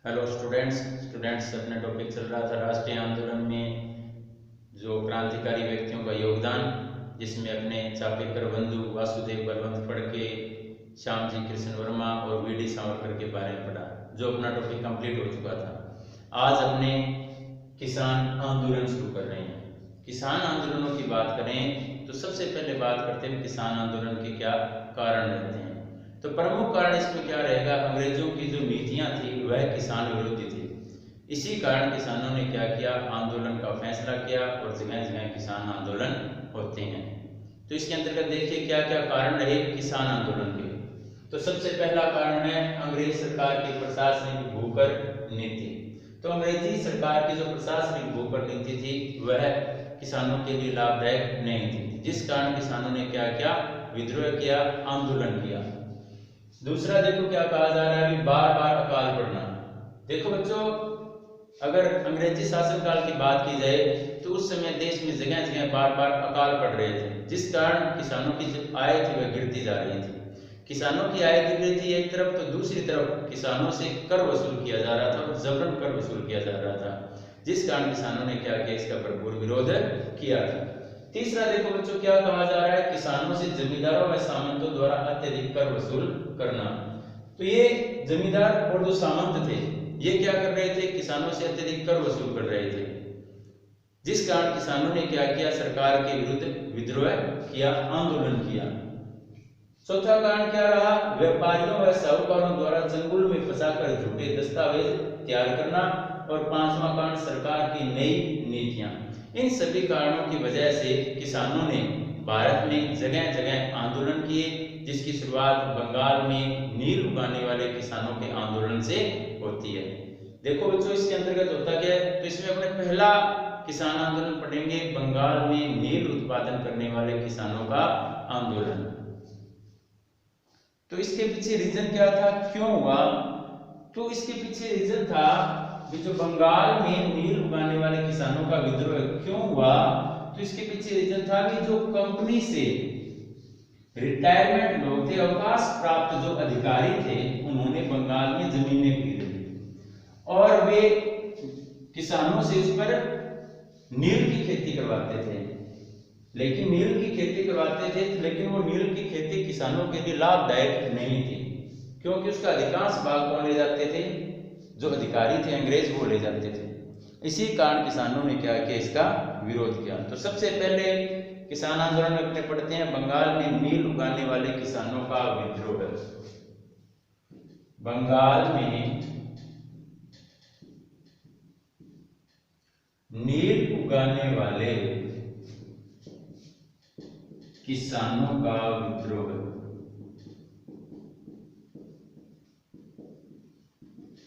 Hello students अपना topic चल रहा था राष्ट्रीय आंदोलन में जो क्रांतिकारी व्यक्तियों का योगदान, जिसमें अपने चापेकर बंधु वासुदेव बलवंत फड़के, श्याम जी कृष्ण वर्मा और वीडी सावरकर के बारे में पढ़ा, जो अपना टॉपिक कंप्लीट हो चुका था। आज अपने किसान आंदोलन शुरू कर रहे हैं। किसान आंदोलनों की बात करें तो सबसे पहले बात करते हैं किसान आंदोलन के क्या कारण रहते हैं। तो प्रमुख कारण इसमें क्या रहेगा, अंग्रेजों की जो नीतियां थी वह किसान विरोधी थी। इसी कारण किसानों ने क्या किया, आंदोलन का फैसला किया और जगह जगह किसान आंदोलन होते हैं। तो इसके अंतर्गत देखिए क्या क्या कारण रहे किसान आंदोलन के। तो सबसे पहला कारण है अंग्रेज सरकार की प्रशासनिक भूकर नीति। तो अंग्रेजी सरकार की जो प्रशासनिक भूकर नीति थी वह किसानों के लिए लाभदायक नहीं थी, जिस कारण किसानों ने क्या किया, विद्रोह किया, आंदोलन किया। दूसरा देखो क्या कहा जा रहा है, बार बार अकाल पड़ना। देखो बच्चों, अगर अंग्रेजी शासनकाल की बात की जाए तो उस समय देश में जगह जगह बार बार अकाल पड़ रहे थे, जिस कारण किसानों की जो आय थी वह गिरती जा रही थी। किसानों की आय गिर रही थी एक तरफ, तो दूसरी तरफ किसानों से कर वसूल किया जा रहा था और जबरन कर वसूल किया जा रहा था, जिस कारण किसानों ने क्या किया, इसका भरपूर विरोध किया था। तीसरा देखो बच्चों क्या कहा जा रहा है, किसानों से जमींदारों व सामंतों द्वारा अत्यधिक कर वसूल करना। तो ये जमींदार और जो सामंत थे ये क्या कर रहे थे, किसानों से अत्यधिक कर वसूल कर रहे थे, जिस कारण किसानों ने क्या किया, सरकार के विरुद्ध विद्रोह किया, आंदोलन किया। चौथा कारण क्या रहा, व्यापारियों व साहूकारों द्वारा चंगुल में फंसाकर झूठे दस्तावेज तैयार करना। और पांचवा कारण सरकार की नई नीतियां। इन सभी कारणों की वजह से किसानों ने भारत में जगह जगह आंदोलन किए, जिसकी शुरुआत बंगाल में नील उगाने वाले किसानों के आंदोलन से होती है। देखो बच्चों इसके अंतर्गत होता क्या है, तो इसमें अपने पहला किसान आंदोलन पढ़ेंगे, बंगाल में नील उत्पादन करने वाले किसानों का आंदोलन। तो इसके पीछे रीजन क्या था, क्यों हुआ, तो इसके पीछे रीजन था कि जो बंगाल में नील उगाने वाले किसानों का विद्रोह क्यों हुआ, तो इसके पीछे रीजन था कि जो कंपनी से रिटायरमेंट लोग थे, अवकाश प्राप्त जो अधिकारी थे, उन्होंने बंगाल में जमीनें खरीदी और वे किसानों से उस पर नील की खेती करवाते थे। लेकिन नील की खेती करवाते थे, लेकिन वो नील की खेती किसानों के लिए लाभदायक नहीं थी, क्योंकि उसका अधिकांश भाग कौन ले जाते थे, जो अधिकारी थे अंग्रेज वो ले जाते थे। इसी कारण किसानों ने क्या किया, इसका विरोध किया। तो सबसे पहले किसान आंदोलन अपने पढ़ते हैं, बंगाल में नील उगाने वाले किसानों का विद्रोह। बंगाल में नील उगाने वाले किसानों का विद्रोह।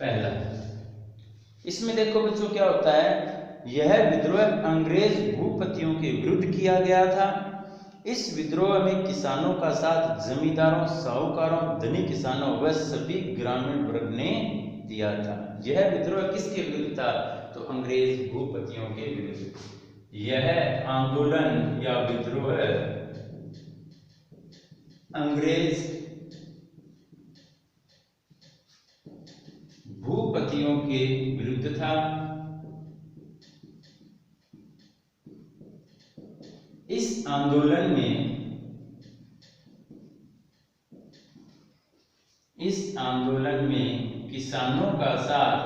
पहला, इसमें देखो बच्चों क्या होता है, यह विद्रोह अंग्रेज भूपतियों के विरुद्ध किया गया था। इस विद्रोह में किसानों का साथ जमींदारों, साहूकारों, धनी किसानों व सभी ग्रामीण वर्ग ने दिया था। यह विद्रोह किसके विरुद्ध था, तो अंग्रेज भूपतियों के विरुद्ध। यह आंदोलन या विद्रोह अंग्रेज भूपतियों के विरुद्ध था। इस आंदोलन में किसानों का साथ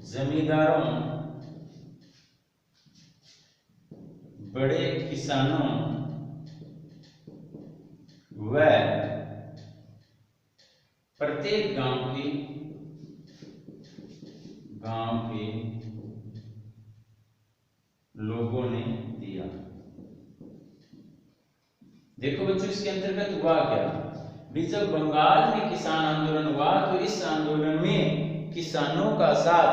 जमींदारों, बड़े किसानों व प्रत्येक गांव के लोगों ने दिया। देखो बच्चों इसके अंतर्गत हुआ क्या, भी जब बंगाल में किसान आंदोलन हुआ तो इस आंदोलन में किसानों का साथ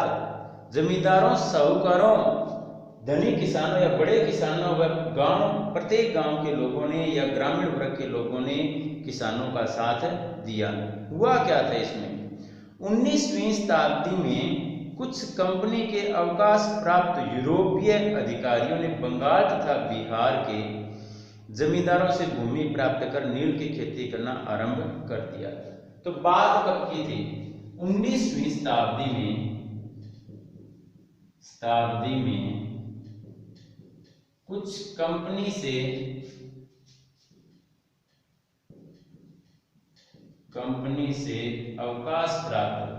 जमींदारों, साहूकारों, धनी किसानों या बड़े किसानों व प्रत्येक गांव के लोगों ने या ग्रामीण वर्ग के लोगों ने किसानों का साथ दिया। हुआ क्या था इसमें, 19वीं शताब्दी में कुछ कंपनी के अवकाश प्राप्त यूरोपीय अधिकारियों ने बंगाल तथा बिहार के जमींदारों से भूमि प्राप्त कर नील की खेती करना आरंभ कर दिया। तो बात कब की थी? 19वीं शताब्दी में कुछ कंपनी से अवकाश प्राप्त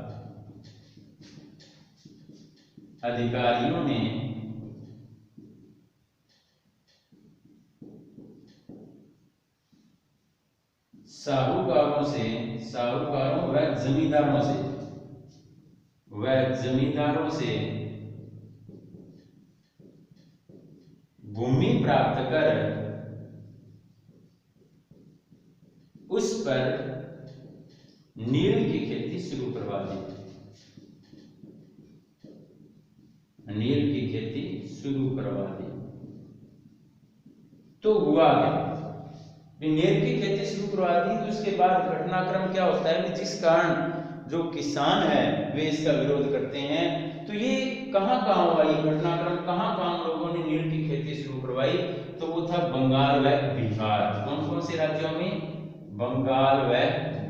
अधिकारियों ने साहूकारों व जमींदारों से भूमि प्राप्त कर उस पर नील की खेती शुरू करवा दी। तो हुआ क्या? नील की खेती शुरू करवा दी तो उसके बाद घटनाक्रम क्या होता है? जिस कारण जो किसान है वे इसका विरोध करते हैं। तो ये कहाँ हुआ? ये घटनाक्रम कहाँ लोगों ने नील की खेती शुरू करवाई? तो वो था बंगाल व बिहार। कौन से राज्यों में? बंगाल व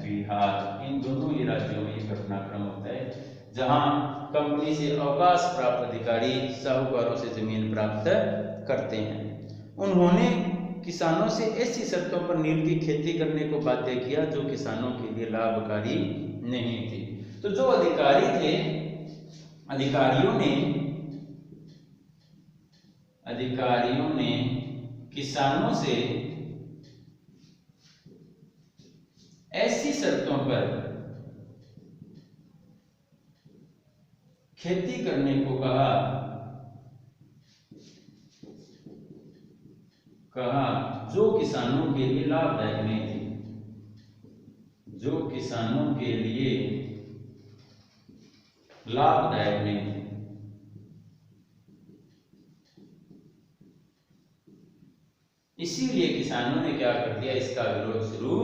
बिहार, इन दोनों ही राज्यों में ये घटनाक्रम होता है, जहां कंपनी से अवकाश प्राप्त अधिकारी साहूकारों से जमीन प्राप्त करते हैं। उन्होंने किसानों से ऐसी शर्तों पर नील की खेती करने को बाध्य किया जो किसानों के लिए लाभकारी नहीं थी। तो जो अधिकारी थे, अधिकारियों ने किसानों से ऐसी शर्तों पर खेती करने को कहा जो किसानों के लिए लाभदायक नहीं थी, इसीलिए किसानों ने क्या कर दिया? इसका विरोध शुरू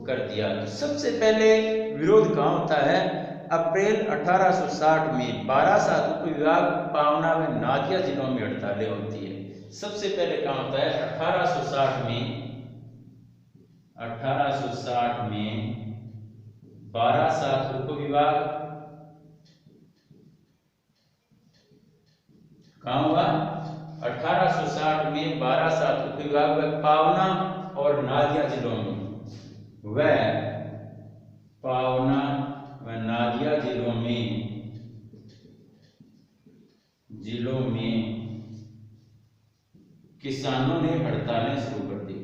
कर दिया। तो सबसे पहले विरोध कहाँ होता है? अप्रैल 1860 में बारासात उप विभाग, पावना व नादिया जिलों में हड़तालें होती है। सबसे पहले कहाँ होता है? 1860 में बारासात उप विभाग कहाँ हुआ? 1860 में बारासात उप विभाग व पावना और नादिया जिलों में किसानों ने हड़तालें शुरू कर दी।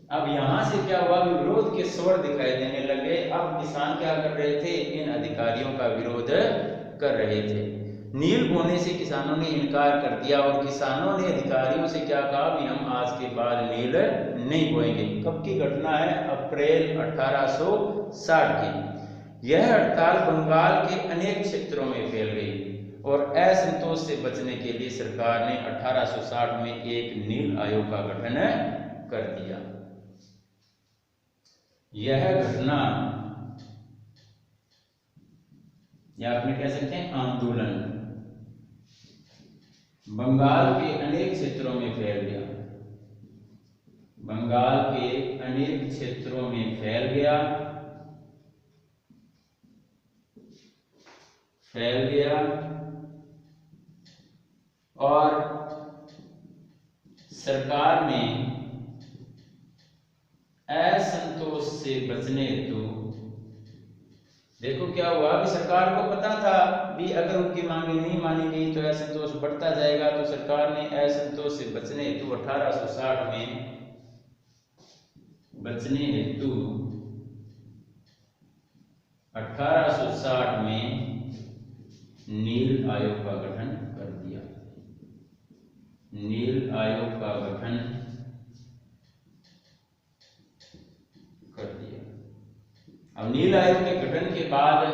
अब यहां से क्या हुआ? विरोध के स्वर दिखाई देने लगे। अब किसान क्या कर रहे थे? इन अधिकारियों का विरोध कर रहे थे। नील बोने से किसानों ने इनकार कर दिया और किसानों ने अधिकारियों से क्या कहा? भी हम आज के बाद नील नहीं बोएंगे। कब की घटना है? अप्रैल 1860 की। यह हड़ताल बंगाल के अनेक क्षेत्रों में फैल गई और असंतोष से बचने के लिए सरकार ने 1860 में एक नील आयोग का गठन कर दिया। यह घटना या आपने कह सकते हैं आंदोलन बंगाल के अनेक क्षेत्रों में फैल गया। और सरकार ने असंतोष से बचने हेतु, देखो क्या हुआ? भी सरकार को पता था भी अगर उनकी मांगे नहीं मानी गई तो असंतोष बढ़ता जाएगा। तो सरकार ने असंतोष से बचने हेतु 1860 में नील आयोग का गठन कर दिया। अब नील आयोग के गठन के बाद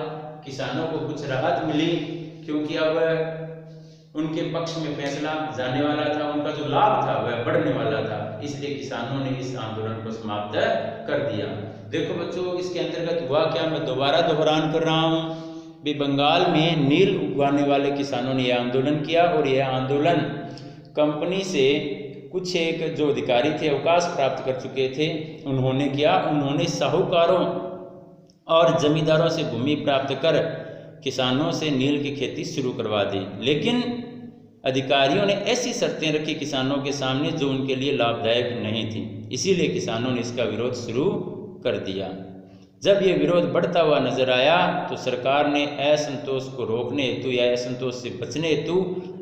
किसानों को कुछ राहत मिली, क्योंकि अब उनके पक्ष में फैसला जाने वाला था, उनका जो लाभ था वह बढ़ने वाला था। इसलिए किसानों ने इस आंदोलन को समाप्त कर दिया। देखो बच्चों, इसके अंतर्गत हुआ क्या, मैं दोबारा दोहरान कर रहा हूं भी बंगाल में नील उगवाने वाले किसानों ने यह आंदोलन किया और यह आंदोलन कंपनी से कुछ एक जो अधिकारी थे अवकाश प्राप्त कर चुके थे उन्होंने किया। उन्होंने साहूकारों और जमींदारों से भूमि प्राप्त कर किसानों से नील की खेती शुरू करवा दी, लेकिन अधिकारियों ने ऐसी शर्तें रखी किसानों के सामने जो उनके लिए लाभदायक नहीं थी, इसीलिए किसानों ने इसका विरोध शुरू कर दिया। जब ये विरोध बढ़ता हुआ नजर आया तो सरकार ने असंतोष को रोकने हेतु या असंतोष से बचने हेतु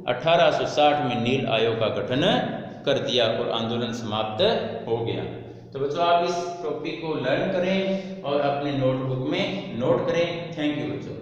1860 में नील आयोग का गठन कर दिया और आंदोलन समाप्त हो गया। तो बच्चों आप इस टॉपिक को लर्न करें और अपने नोटबुक में नोट करें। थैंक यू बच्चों।